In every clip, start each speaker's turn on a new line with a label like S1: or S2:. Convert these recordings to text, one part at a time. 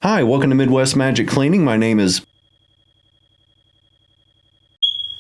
S1: Hi, welcome to Midwest Magic Cleaning. My name is...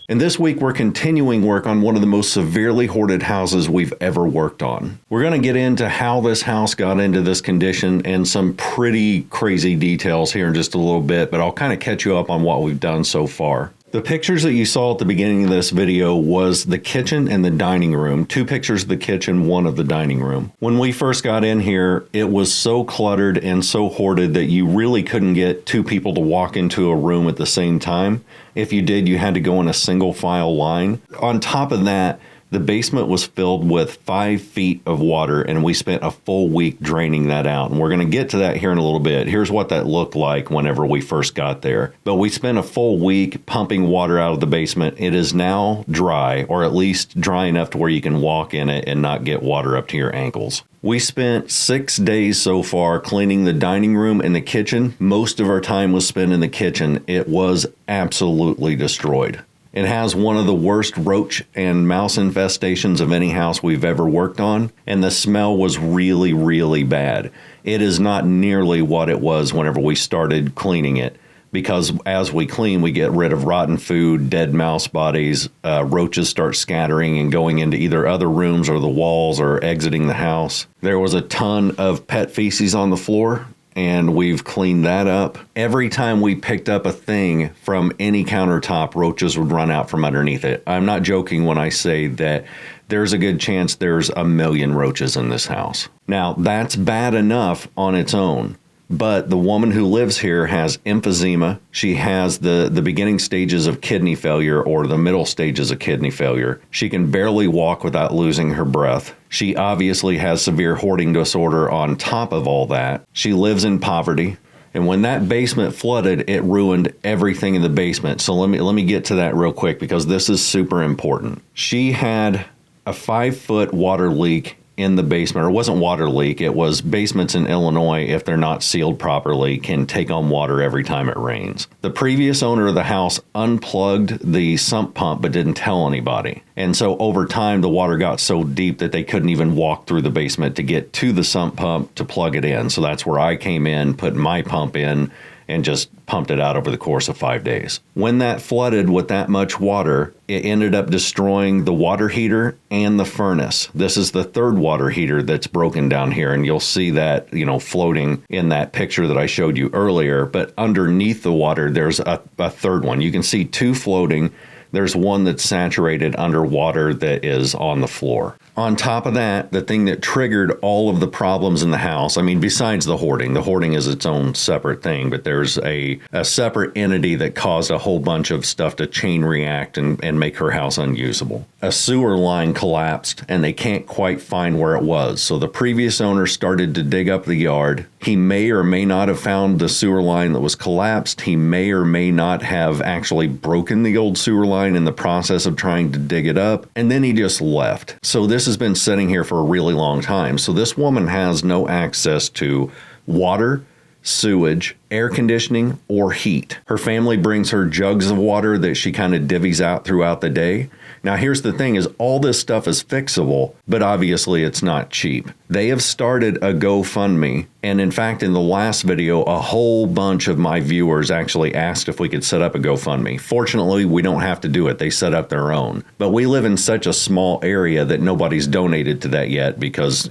S1: And this week we're continuing work on one of the most severely hoarded houses we've ever worked on. We're going to get into how this house got into this condition and some pretty crazy details here in just a little bit, but I'll kind of catch you up on what we've done so far. The pictures that you saw at the beginning of this video was the kitchen and the dining room. 2 pictures of the kitchen, 1 of the dining room. When we first got in here, it was so cluttered and so hoarded that you really couldn't get 2 people to walk into a room at the same time. If you did, you had to go in a single file line. On top of that, the basement was filled with 5 feet of water, and we spent a full week draining that out. And we're going to get to that here in a little bit. Here's what that looked like whenever we first got there. But we spent a full week pumping water out of the basement. It is now dry, or at least dry enough to where you can walk in it and not get water up to your ankles. We spent 6 days so far cleaning the dining room and the kitchen. Most of our time was spent in the kitchen. It was absolutely destroyed. It has one of the worst roach and mouse infestations of any house we've ever worked on, and the smell was really, really bad. It is not nearly what it was whenever we started cleaning it, because as we clean, we get rid of rotten food, dead mouse bodies, roaches start scattering and going into either other rooms or the walls or exiting the house. There was a ton of pet feces on the floor, and we've cleaned that up. Every time we picked up a thing from any countertop, roaches would run out from underneath it. I'm not joking when I say that there's a good chance there's 1 million roaches in this house. Now, that's bad enough on its own, but the woman who lives here has emphysema. She has the beginning stages of kidney failure or the middle stages of kidney failure. She can barely walk without losing her breath. She obviously has severe hoarding disorder on top of all that. She lives in poverty. And when that basement flooded, it ruined everything in the basement. So let me get to that real quick because this is super important. She had a 5-foot water leak in the basement, or it wasn't water leak, it was basements in Illinois, if they're not sealed properly, can take on water every time it rains. The previous owner of the house unplugged the sump pump but didn't tell anybody. And so over time, the water got so deep that they couldn't even walk through the basement to get to the sump pump to plug it in. So that's where I came in, put my pump in, and just pumped it out over the course of 5 days. When that flooded with that much water, it ended up destroying the water heater and the furnace. This is the 3rd water heater that's broken down here, and you'll see that, floating in that picture that I showed you earlier. But underneath the water, there's a 3rd one. You can see 2 floating. There's one that's saturated underwater that is on the floor. On top of that, the thing that triggered all of the problems in the house, besides the hoarding is its own separate thing, but there's a separate entity that caused a whole bunch of stuff to chain react and make her house unusable. A sewer line collapsed and they can't quite find where it was. So the previous owner started to dig up the yard. He may or may not have found the sewer line that was collapsed. He may or may not have actually broken the old sewer line in the process of trying to dig it up. And then he just left. So this has been sitting here for a really long time. So this woman has no access to water, sewage, air conditioning, or heat. Her family brings her jugs of water that she kind of divvies out throughout the day. Now, here's the thing is all this stuff is fixable, but obviously it's not cheap. They have started a GoFundMe. And in fact, in the last video, a whole bunch of my viewers actually asked if we could set up a GoFundMe. Fortunately, we don't have to do it. They set up their own. But we live in such a small area that nobody's donated to that yet because,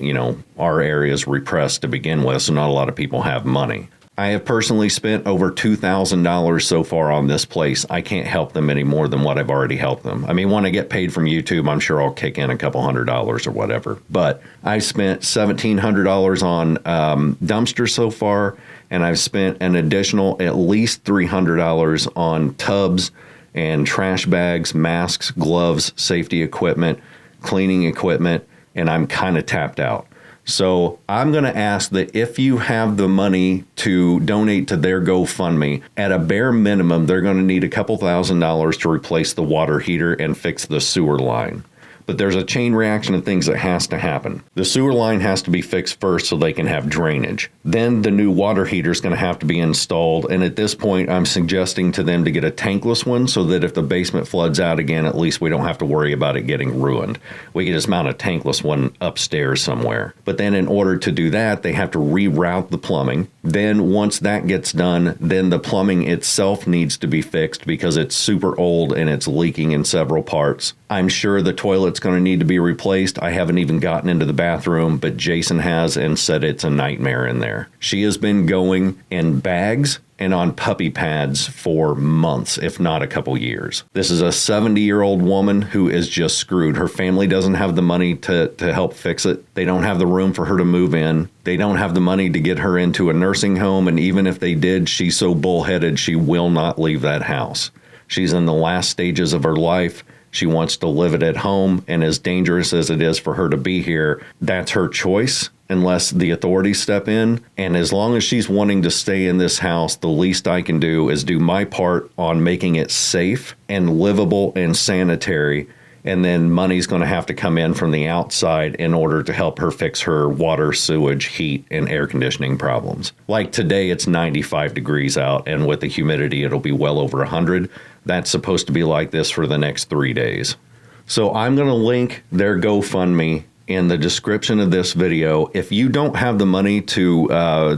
S1: our area is repressed to begin with, so not a lot of people have money. I have personally spent over $2,000 so far on this place. I can't help them any more than what I've already helped them. When I get paid from YouTube, I'm sure I'll kick in a couple $100s or whatever. But I've spent $1,700 on dumpsters so far, and I've spent an additional at least $300 on tubs and trash bags, masks, gloves, safety equipment, cleaning equipment, and I'm kind of tapped out. So I'm going to ask that if you have the money to donate to their GoFundMe, at a bare minimum, they're going to need a couple $1,000s to replace the water heater and fix the sewer line. But there's a chain reaction of things that has to happen. The sewer line has to be fixed first so they can have drainage. Then the new water heater is going to have to be installed. And at this point, I'm suggesting to them to get a tankless one so that if the basement floods out again, at least we don't have to worry about it getting ruined. We can just mount a tankless one upstairs somewhere. But then in order to do that, they have to reroute the plumbing. Then once that gets done, then the plumbing itself needs to be fixed because it's super old and it's leaking in several parts. I'm sure the toilet's going to need to be replaced. I haven't even gotten into the bathroom, but Jason has and said it's a nightmare in there. She has been going in bags and on puppy pads for months, if not a couple years. This is a 70-year-old woman who is just screwed. Her family doesn't have the money to help fix it. They don't have the room for her to move in. They don't have the money to get her into a nursing home, and even if they did, she's so bullheaded she will not leave that house. She's in the last stages of her life. She wants to live it at home, and as dangerous as it is for her to be here, that's her choice unless the authorities step in. And as long as she's wanting to stay in this house, the least I can do is do my part on making it safe and livable and sanitary. And then money's going to have to come in from the outside in order to help her fix her water, sewage, heat, and air conditioning problems. Like today, it's 95 degrees out, and with the humidity, it'll be well over 100. That's supposed to be like this for the next 3 days. So I'm going to link their GoFundMe in the description of this video. If you don't have the money to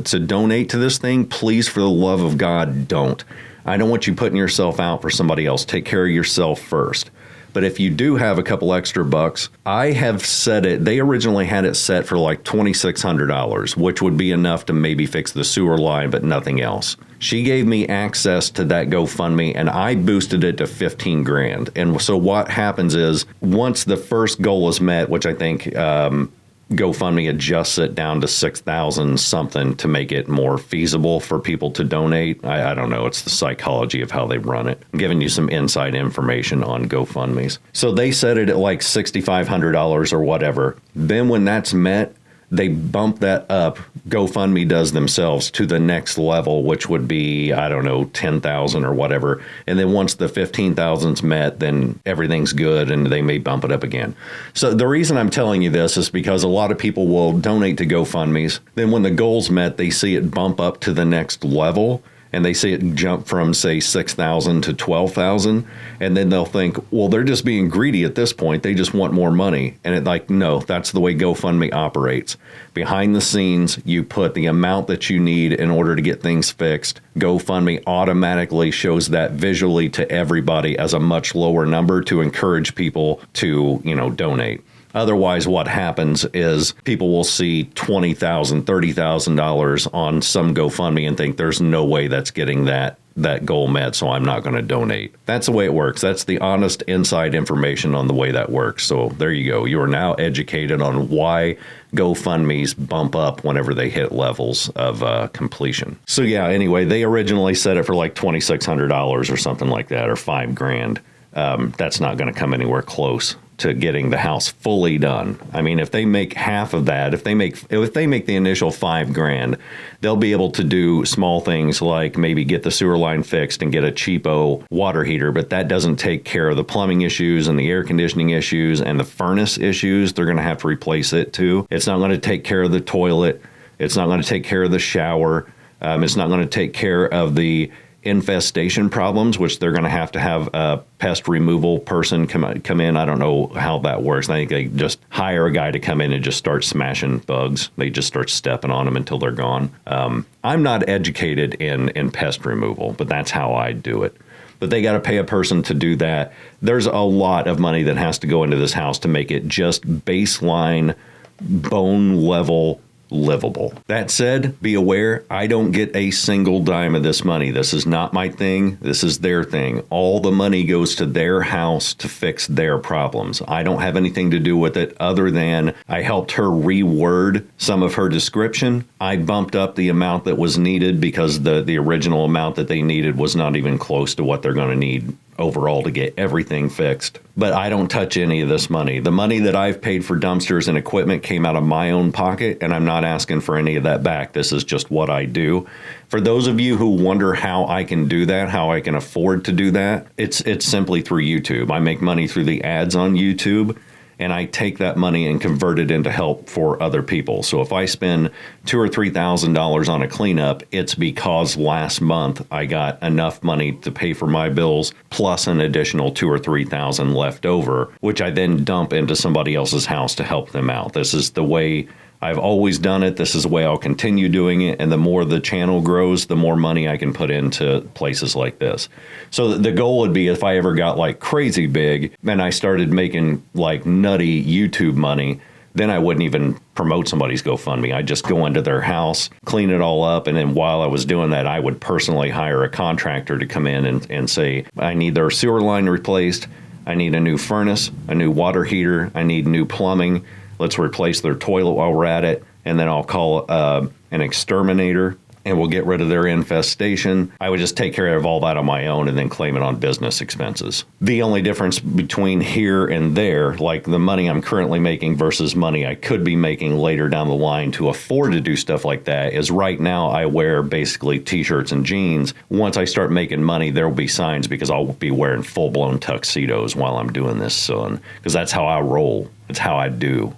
S1: donate to this thing, please, for the love of God, don't. I don't want you putting yourself out for somebody else. Take care of yourself first. But if you do have a couple extra bucks, I have set it, they originally had it set for like $2,600, which would be enough to maybe fix the sewer line, but nothing else. She gave me access to that GoFundMe and I boosted it to 15 grand. And so what happens is once the first goal is met, which I think GoFundMe adjusts it down to 6,000 something to make it more feasible for people to donate. I don't know. It's the psychology of how they run it. I'm giving you some inside information on GoFundMes. So they set it at like $6,500 or whatever. Then when that's met, they bump that up. GoFundMe does themselves to the next level, which would be, I don't know, 10,000 or whatever. And then once the 15,000's met, then everything's good and they may bump it up again. So the reason I'm telling you this is because a lot of people will donate to GoFundMes. Then when the goal's met, they see it bump up to the next level. And they see it jump from, say, 6,000 to 12,000. And then they'll think, well, they're just being greedy at this point. They just want more money. And no, that's the way GoFundMe operates. Behind the scenes, you put the amount that you need in order to get things fixed. GoFundMe automatically shows that visually to everybody as a much lower number to encourage people to, donate. Otherwise, what happens is people will see $20,000, $30,000 on some GoFundMe and think there's no way that's getting that goal met, so I'm not going to donate. That's the way it works. That's the honest inside information on the way that works. So there you go. You are now educated on why GoFundMes bump up whenever they hit levels of completion. So yeah, anyway, they originally set it for like $2,600 or something like that, or $5,000. That's not going to come anywhere close to getting the house fully done. I mean, if they make half of that, if they make the initial $5,000, they'll be able to do small things like maybe get the sewer line fixed and get a cheapo water heater, but that doesn't take care of the plumbing issues and the air conditioning issues and the furnace issues. They're going to have to replace it too. It's not going to take care of the toilet. It's not going to take care of the shower. It's not going to take care of the infestation problems, which they're going to have a pest removal person come in. I don't know how that works. I think they just hire a guy to come in and just start smashing bugs. They just start stepping on them until they're gone. I'm not educated in pest removal, but that's how I do it. But they got to pay a person to do that. There's a lot of money that has to go into this house to make it just baseline, bone level livable. That said, be aware, I don't get a single dime of this money. This is not my thing. This is their thing. All the money goes to their house to fix their problems. I don't have anything to do with it other than I helped her reword some of her description. I bumped up the amount that was needed because the original amount that they needed was not even close to what they're going to need overall to get everything fixed. But I don't touch any of this money. The money that I've paid for dumpsters and equipment came out of my own pocket, and I'm not asking for any of that back. This is just what I do. For those of you who wonder how I can do that, how I can afford to do that, it's simply through YouTube. I make money through the ads on YouTube. and I take that money and convert it into help for other people. So if I spend $2,000 or $3,000 on a cleanup, it's because last month I got enough money to pay for my bills plus an additional $2,000 or $3,000 left over, which I then dump into somebody else's house to help them out. This is the way I've always done it. This is the way I'll continue doing it. And the more the channel grows, the more money I can put into places like this. So the goal would be, if I ever got like crazy big and I started making like nutty YouTube money, then I wouldn't even promote somebody's GoFundMe. I'd just go into their house, clean it all up. And then while I was doing that, I would personally hire a contractor to come in and say, I need their sewer line replaced. I need a new furnace, a new water heater. I need new plumbing. Let's replace their toilet while we're at it. And then I'll call an exterminator and we'll get rid of their infestation. I would just take care of all that on my own and then claim it on business expenses. The only difference between here and there, like the money I'm currently making versus money I could be making later down the line to afford to do stuff like that, is right now I wear basically t-shirts and jeans. Once I start making money, there will be signs, because I'll be wearing full-blown tuxedos while I'm doing this, son, because that's how I roll. It's how I do.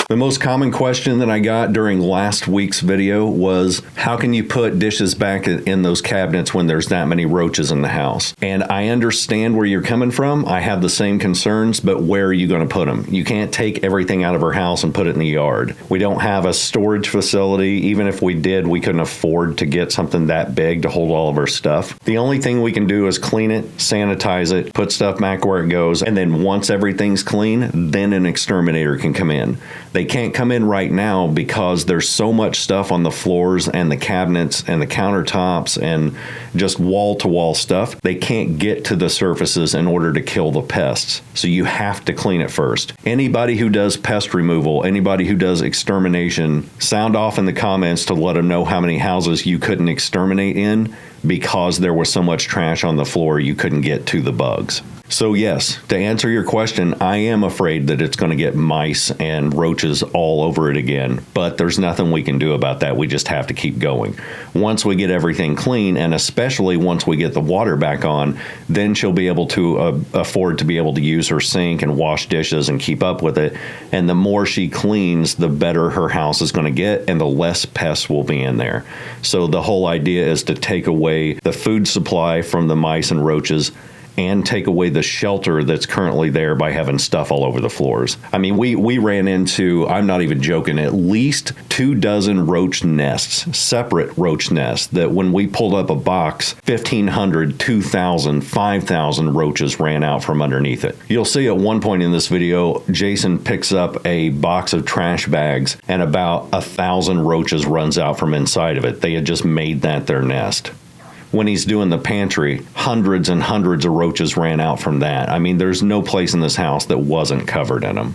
S1: The most common question that I got during last week's video was, how can you put dishes back in those cabinets when there's that many roaches in the house? And I understand where you're coming from. I have the same concerns, but where are you going to put them? You can't take everything out of our house and put it in the yard. We don't have a storage facility. Even if we did, we couldn't afford to get something that big to hold all of our stuff. The only thing we can do is clean it, sanitize it, put stuff back where it goes, and then once everything's clean, then an exterminator can come in. They can't come in right now because there's so much stuff on the floors and the cabinets and the countertops and just wall-to-wall stuff. They can't get to the surfaces in order to kill the pests. So you have to clean it first. Anybody who does pest removal, anybody who does extermination, sound off in the comments to let them know how many houses you couldn't exterminate in because there was so much trash on the floor you couldn't get to the bugs. So yes, to answer your question, I am afraid that it's going to get mice and roaches all over it again, but there's nothing we can do about that. We just have to keep going. Once we get everything clean, and especially once we get the water back on, then she'll be able to afford to be able to use her sink and wash dishes and keep up with it. And the more she cleans, the better her house is going to get and the less pests will be in there. So the whole idea is to take away the food supply from the mice and roaches and take away the shelter that's currently there by having stuff all over the floors. I mean, we ran into, I'm not even joking, at least 24 roach nests, separate roach nests, that when we pulled up a box, 1,500, 2,000, 5,000 roaches ran out from underneath it. You'll see at one point in this video, Jason picks up a box of trash bags and about 1,000 roaches runs out from inside of it. They had just made that their nest. When he's doing the pantry, hundreds and hundreds of roaches ran out from that. I mean, there's no place in this house that wasn't covered in them.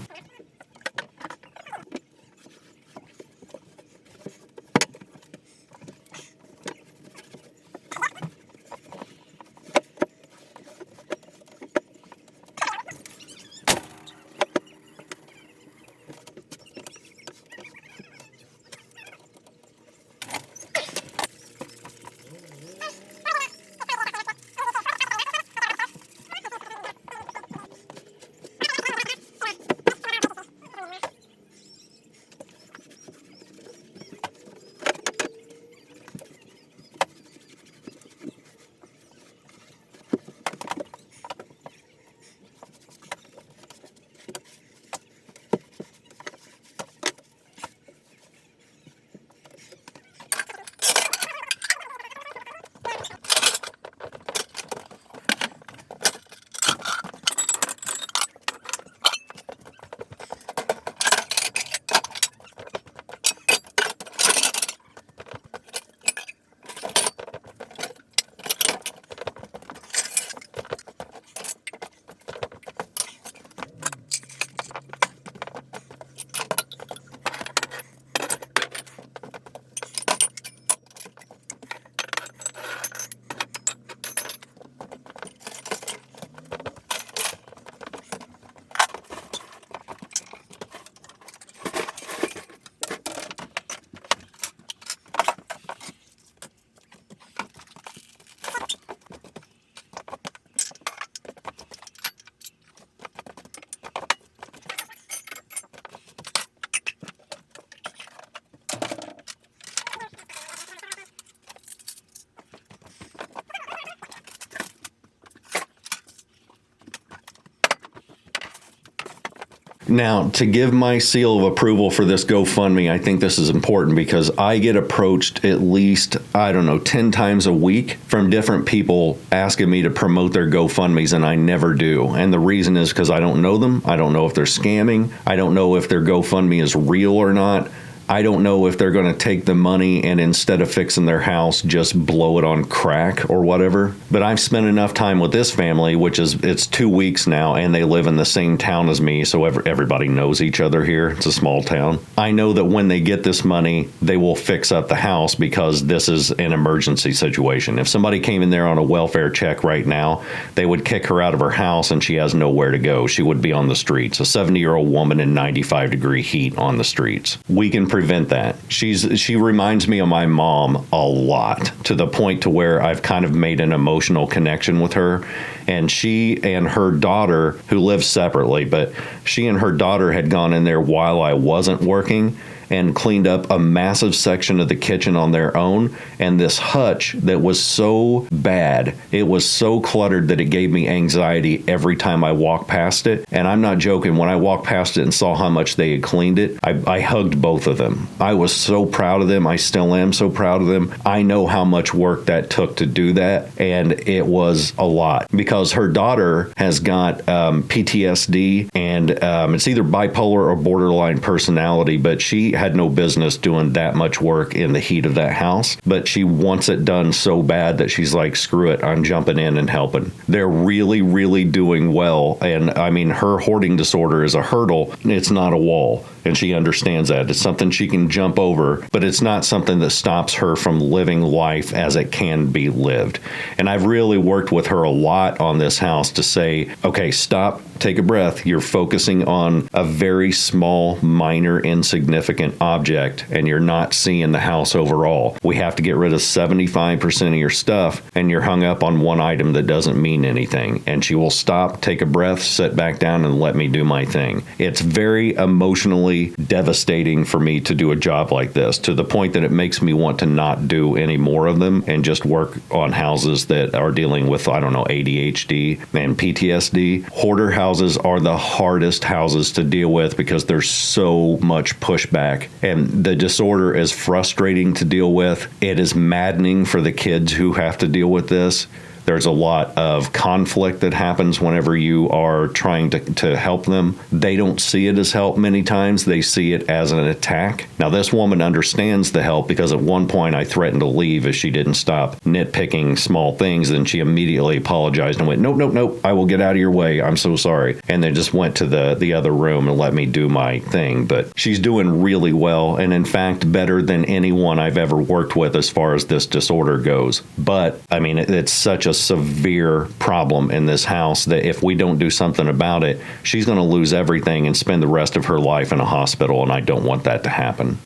S1: Now, to give my seal of approval for this GoFundMe, I think this is important because I get approached at least, 10 times a week from different people asking me to promote their GoFundMes, and I never do. And the reason is because I don't know them. I don't know if they're scamming. I don't know if their GoFundMe is real or not. I don't know if they're going to take the money and instead of fixing their house, just blow it on crack or whatever. But I've spent enough time with this family, it's 2 weeks now, and they live in the same town as me, so everybody knows each other here. It's a small town. I know that when they get this money, they will fix up the house because this is an emergency situation. If somebody came in there on a welfare check right now, they would kick her out of her house and she has nowhere to go. She would be on the streets. A 70-year-old woman in 95-degree heat on the streets. We can prevent that. She reminds me of my mom a lot, to the point to where I've kind of made an emotional connection with her. And she and her daughter, who live separately, but she and her daughter had gone in there while I wasn't working and cleaned up a massive section of the kitchen on their own. And this hutch that was so bad, it was so cluttered that it gave me anxiety every time I walked past it. And I'm not joking, when I walked past it and saw how much they had cleaned it, I hugged both of them. I was so proud of them. I still am so proud of them. I know how much work that took to do that, and it was a lot because her daughter has got PTSD, and it's either bipolar or borderline personality, but she had no business doing that much work in the heat of that house, but she wants it done so bad that she's like, screw it, I'm jumping in and helping. They're really, really doing well. And I mean, her hoarding disorder is a hurdle. It's not a wall. And she understands that. It's something she can jump over, but it's not something that stops her from living life as it can be lived. And I've really worked with her a lot on this house to say, okay, stop, take a breath. You're focusing on a very small, minor, insignificant object, and you're not seeing the house overall. We have to get rid of 75% of your stuff, and you're hung up on one item that doesn't mean anything. And she will stop, take a breath, sit back down, and let me do my thing. It's very emotionally absolutely devastating for me to do a job like this, to the point that it makes me want to not do any more of them and just work on houses that are dealing with, I don't know, ADHD and PTSD. Hoarder houses are the hardest houses to deal with because there's so much pushback, and the disorder is frustrating to deal with. It is maddening for the kids who have to deal with this. There's a lot of conflict that happens whenever you are trying to help them. They don't see it as help many times. They see it as an attack. Now, this woman understands the help because at one point I threatened to leave if she didn't stop nitpicking small things. Then she immediately apologized and went, nope, I will get out of your way. I'm so sorry. And then just went to the other room and let me do my thing. But she's doing really well, and in fact, better than anyone I've ever worked with as far as this disorder goes. But, I mean, it's such a severe problem in this house that if we don't do something about it, she's going to lose everything and spend the rest of her life in a hospital, and I don't want that to happen.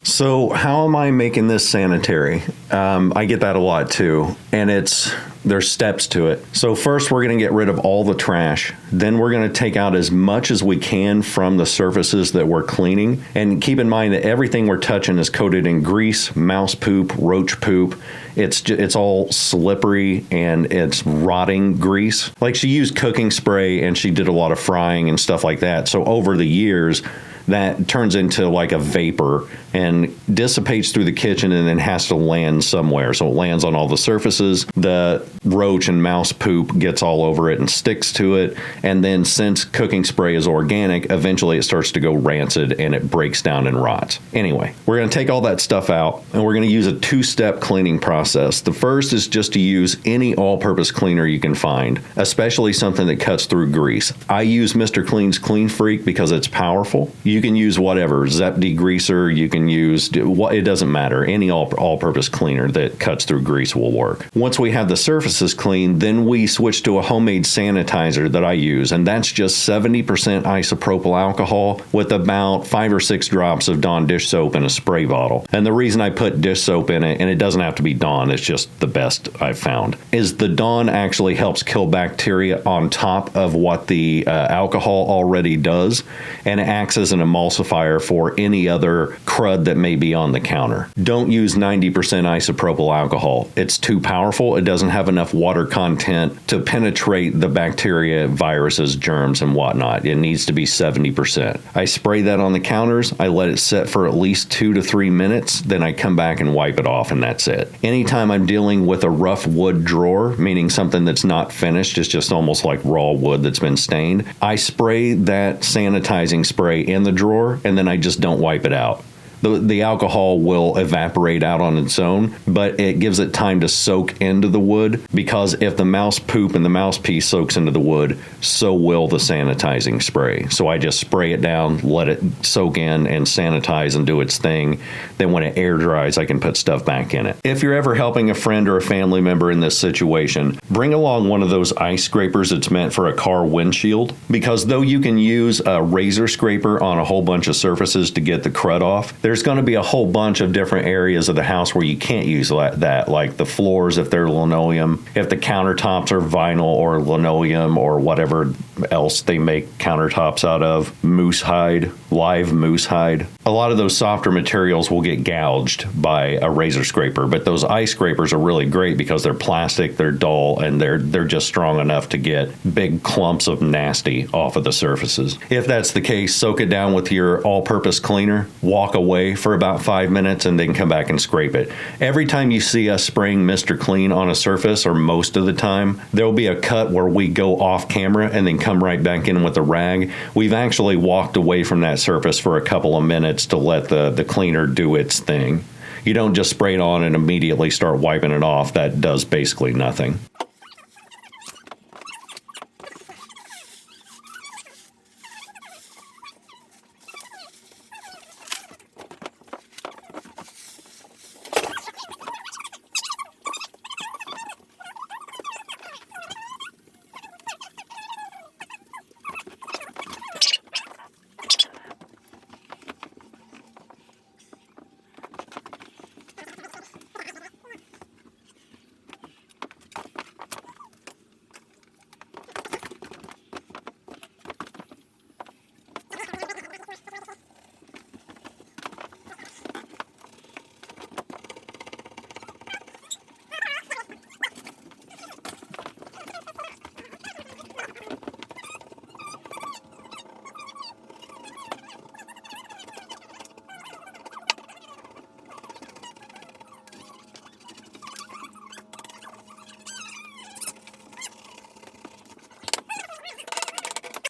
S1: So how am I making this sanitary? I get that a lot too, and there's steps to it. So first we're going to get rid of all the trash. Then we're going to take out as much as we can from the surfaces that we're cleaning. And keep in mind that everything we're touching is coated in grease, mouse poop, roach poop. It's all slippery and it's rotting grease. Like, she used cooking spray and she did a lot of frying and stuff like that. So over the years, that turns into like a vapor and dissipates through the kitchen and then has to land somewhere. So it lands on all the surfaces. The roach and mouse poop gets all over it and sticks to it. And then since cooking spray is organic, eventually it starts to go rancid and it breaks down and rots. Anyway, we're going to take all that stuff out and we're going to use a two-step cleaning process. The first is just to use any all-purpose cleaner you can find, especially something that cuts through grease. I use Mr. Clean's Clean Freak because it's powerful. You can use whatever, Zep degreaser, you can use, it doesn't matter. Any all-purpose cleaner that cuts through grease will work. Once we have the surfaces clean, then we switch to a homemade sanitizer that I use, and that's just 70% isopropyl alcohol with about 5 or 6 drops of Dawn dish soap in a spray bottle. And the reason I put dish soap in it, and it doesn't have to be Dawn, it's just the best I've found, is the Dawn actually helps kill bacteria on top of what the alcohol already does, and it acts as an emulsifier for any other crud that may be on the counter. Don't use 90% isopropyl alcohol. It's too powerful. It doesn't have enough water content to penetrate the bacteria, viruses, germs, and whatnot. It needs to be 70%. I spray that on the counters. I let it sit for at least 2 to 3 minutes. Then I come back and wipe it off, and that's it. Anytime I'm dealing with a rough wood drawer, meaning something that's not finished, it's just almost like raw wood that's been stained, I spray that sanitizing spray in the drawer, and then I just don't wipe it out. The alcohol will evaporate out on its own, but it gives it time to soak into the wood, because if the mouse poop and the mouse pee soaks into the wood, so will the sanitizing spray. So I just spray it down, let it soak in and sanitize and do its thing. Then when it air dries, I can put stuff back in it. If you're ever helping a friend or a family member in this situation, bring along one of those ice scrapers that's meant for a car windshield, because though you can use a razor scraper on a whole bunch of surfaces to get the crud off, there's going to be a whole bunch of different areas of the house where you can't use that, like the floors if they're linoleum, if the countertops are vinyl or linoleum or whatever else they make countertops out of, moose hide, live moose hide. A lot of those softer materials will get gouged by a razor scraper, but those ice scrapers are really great because they're plastic, they're dull, and they're just strong enough to get big clumps of nasty off of the surfaces. If that's the case, soak it down with your all-purpose cleaner, walk away for about 5 minutes, and then come back and scrape it. Every time you see us spraying Mr. Clean on a surface, or most of the time, there'll be a cut where we go off camera and then come right back in with a rag. We've actually walked away from that surface for a couple of minutes to let the cleaner do its thing. You don't just spray it on and immediately start wiping it off. That does basically nothing.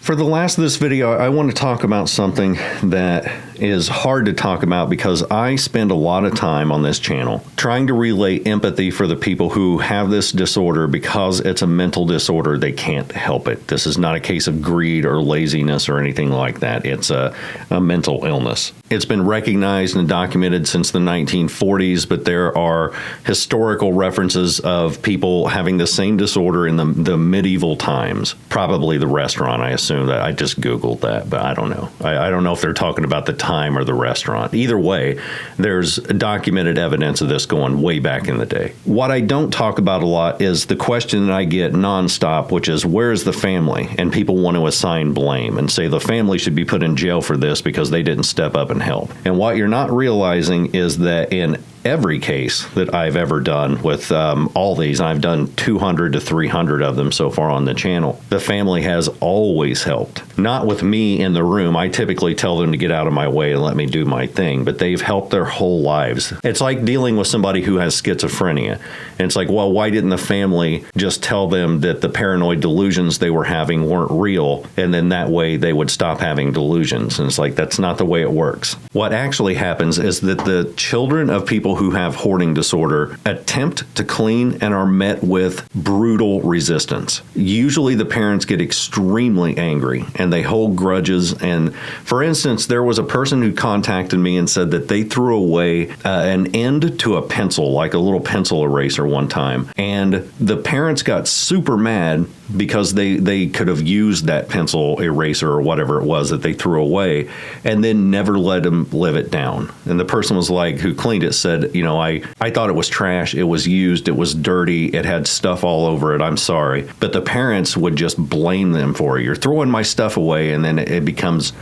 S1: For the last of this video, I want to talk about something that is hard to talk about because I spend a lot of time on this channel trying to relay empathy for the people who have this disorder. Because it's a mental disorder, they can't help it. This is not a case of greed or laziness or anything like that. It's a mental illness. It's been recognized and documented since the 1940s, but there are historical references of people having the same disorder in the medieval times. Probably the restaurant, I assume. That I just Googled that, but I don't know. I don't know if they're talking about the time or the restaurant. Either way, there's documented evidence of this going way back in the day. What I don't talk about a lot is the question that I get nonstop, which is, where's the family? And people want to assign blame and say the family should be put in jail for this because they didn't step up and help. And what you're not realizing is that in every case that I've ever done with all these, and I've done 200 to 300 of them so far on the channel, the family has always helped. Not with me in the room. I typically tell them to get out of my way and let me do my thing, but they've helped their whole lives. It's like dealing with somebody who has schizophrenia. And it's like, well, why didn't the family just tell them that the paranoid delusions they were having weren't real, and then that way they would stop having delusions? And it's like, that's not the way it works. What actually happens is that the children of people who have hoarding disorder attempt to clean and are met with brutal resistance. Usually the parents get extremely angry and they hold grudges. And for instance, there was a person who contacted me and said that they threw away an end to a pencil, like a little pencil eraser one time. And the parents got super mad because they could have used that pencil eraser or whatever it was that they threw away, and then never let them live it down. And the person was like, who cleaned it, said, you know, I thought it was trash. It was used. It was dirty. It had stuff all over it. I'm sorry. But the parents would just blame them for it. You're throwing my stuff away. And then it becomes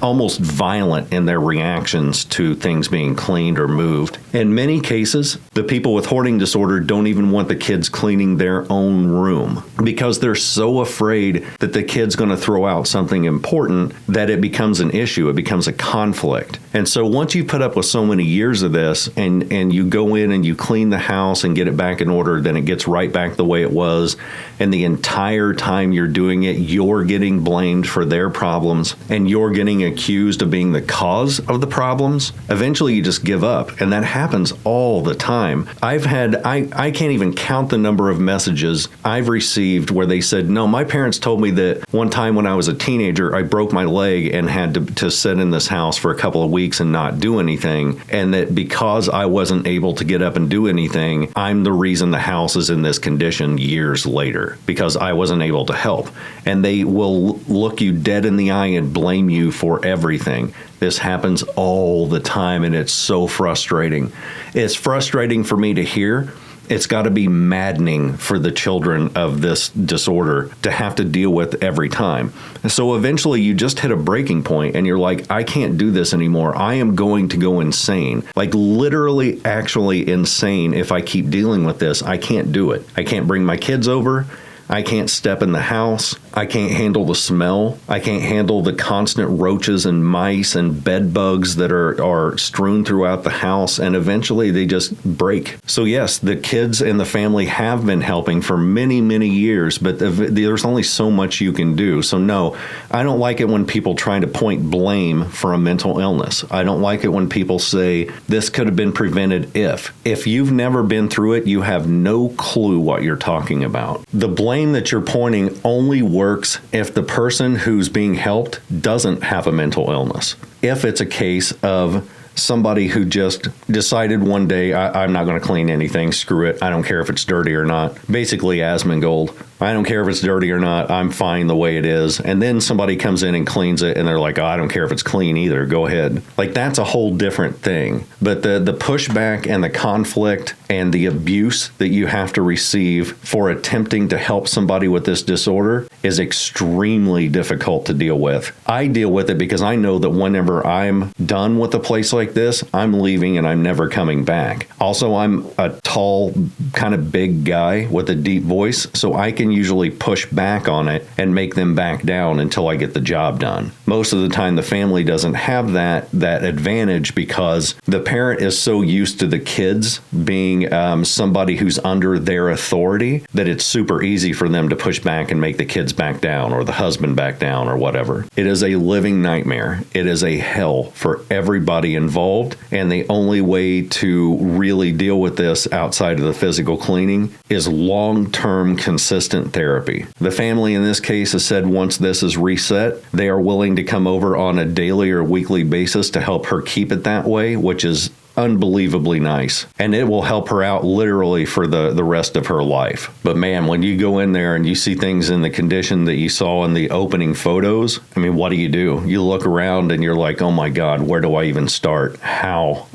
S1: almost violent in their reactions to things being cleaned or moved. In many cases, the people with hoarding disorder don't even want the kids cleaning their own room because they're so afraid that the kid's going to throw out something important that it becomes an issue. It becomes a conflict. And so once you put up with so many years of this and you go in and you clean the house and get it back in order, then it gets right back the way it was. And the entire time you're doing it, you're getting blamed for their problems and you're getting accused of being the cause of the problems. Eventually you just give up. And that happens all the time. I can't even count the number of messages I've received where they said, no, my parents told me that one time when I was a teenager, I broke my leg and had to sit in this house for a couple of weeks and not do anything. And that because I wasn't able to get up and do anything, I'm the reason the house is in this condition years later because I wasn't able to help. And they will look you dead in the eye and blame you for everything. This happens all the time, and it's so frustrating. It's frustrating for me to hear. It's got to be maddening for the children of this disorder to have to deal with every time. So eventually you just hit a breaking point and you're like, I can't do this anymore. I am going to go insane. Like literally actually insane if I keep dealing with this. I can't do it. I can't bring my kids over. I can't step in the house. I can't handle the smell. I can't handle the constant roaches and mice and bed bugs that are strewn throughout the house, and eventually they just break. So yes, the kids and the family have been helping for many, many years, but there's only so much you can do. So no, I don't like it when people try to point blame for a mental illness. I don't like it when people say this could have been prevented if. If you've never been through it, you have no clue what you're talking about. The blame that you're pointing only works if the person who's being helped doesn't have a mental illness. If it's a case of somebody who just decided one day, I'm not going to clean anything, screw it, I don't care if it's dirty or not. Basically Asmongold. I don't care if it's dirty or not, I'm fine the way it is. And then somebody comes in and cleans it and they're like, oh, I don't care if it's clean either, go ahead. Like that's a whole different thing. But the pushback and the conflict and the abuse that you have to receive for attempting to help somebody with this disorder is extremely difficult to deal with. I deal with it because I know that whenever I'm done with a place like this, I'm leaving and I'm never coming back. Also, I'm a tall, kind of big guy with a deep voice, so I can usually push back on it and make them back down until I get the job done. Most of the time, the family doesn't have that advantage because the parent is so used to the kids being somebody who's under their authority that it's super easy for them to push back and make the kids back down or the husband back down or whatever. It is a living nightmare. It is a hell for everybody involved, and the only way to really deal with this outside of the physical cleaning is long-term consistent therapy. The family in this case has said once this is reset, they are willing to come over on a daily or weekly basis to help her keep it that way, which is unbelievably nice. And it will help her out literally for the rest of her life. But man, when you go in there and you see things in the condition that you saw in the opening photos, I mean, what do? You look around and you're like, oh my God, where do I even start? How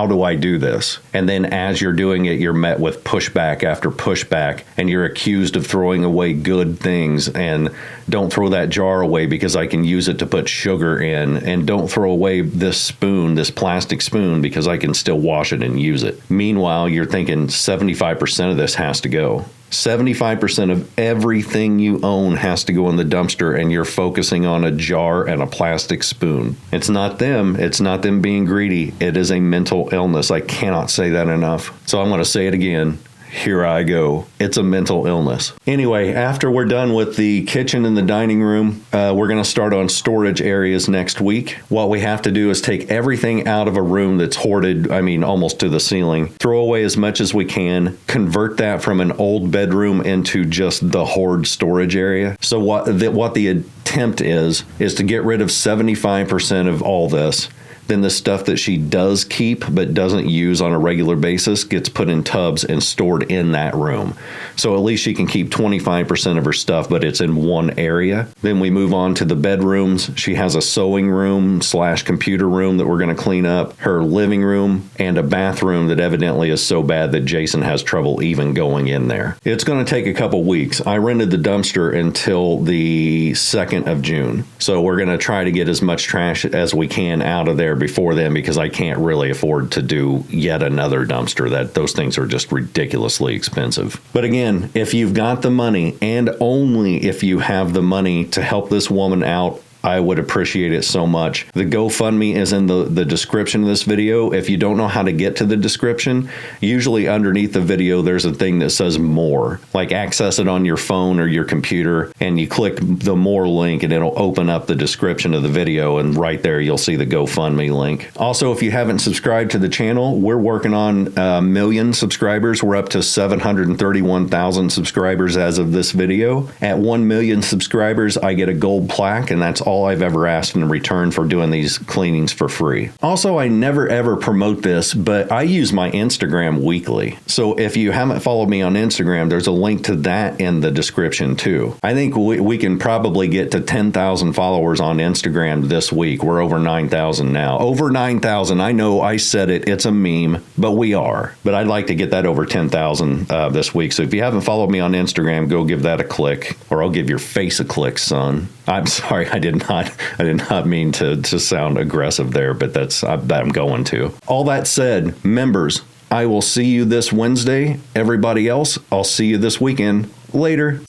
S1: do I do this? And then as you're doing it, you're met with pushback after pushback, and you're accused of throwing away good things. And don't throw that jar away because I can use it to put sugar in. And don't throw away this spoon, this plastic spoon, because I can still wash it and use it. Meanwhile, you're thinking 75% of this has to go. 75% of everything you own has to go in the dumpster, and you're focusing on a jar and a plastic spoon. It's not them. It's not them being greedy. It is a mental illness. I cannot say that enough. So I'm going to say it again. Here I go. It's a mental illness. Anyway, after we're done with the kitchen and the dining room, we're going to start on storage areas next week. What we have to do is take everything out of a room that's hoarded, almost to the ceiling, throw away as much as we can, convert that from an old bedroom into just the hoard storage area. So what the attempt is to get rid of 75% of all this, then the stuff that she does keep but doesn't use on a regular basis gets put in tubs and stored in that room. So at least she can keep 25% of her stuff, but it's in one area. Then we move on to the bedrooms. She has a sewing room / computer room that we're going to clean up, her living room, and a bathroom that evidently is so bad that Jason has trouble even going in there. It's going to take a couple weeks. I rented the dumpster until the 2nd of June. So we're going to try to get as much trash as we can out of there before then, because I can't really afford to do yet another dumpster. Those things are just ridiculously expensive. But again, if you've got the money, and only if you have the money to help this woman out, I would appreciate it so much. The GoFundMe is in the description of this video. If you don't know how to get to the description, usually underneath the video there's a thing that says more. Like access it on your phone or your computer, and you click the more link and it'll open up the description of the video, and right there you'll see the GoFundMe link. Also, if you haven't subscribed to the channel, we're working on 1 million subscribers. We're up to 731,000 subscribers as of this video. At 1 million subscribers, I get a gold plaque, and that's all I've ever asked in return for doing these cleanings for free. Also, I never ever promote this, but I use my Instagram weekly. So if you haven't followed me on Instagram, there's a link to that in the description too. I think we can probably get to 10,000 followers on Instagram this week. We're over 9,000 now. Over 9,000. I know I said it. It's a meme, but we are. But I'd like to get that over 10,000 this week. So if you haven't followed me on Instagram, go give that a click, or I'll give your face a click, son. I'm sorry, I did not mean to sound aggressive there, but I'm going to. All that said, members, I will see you this Wednesday. Everybody else, I'll see you this weekend. Later.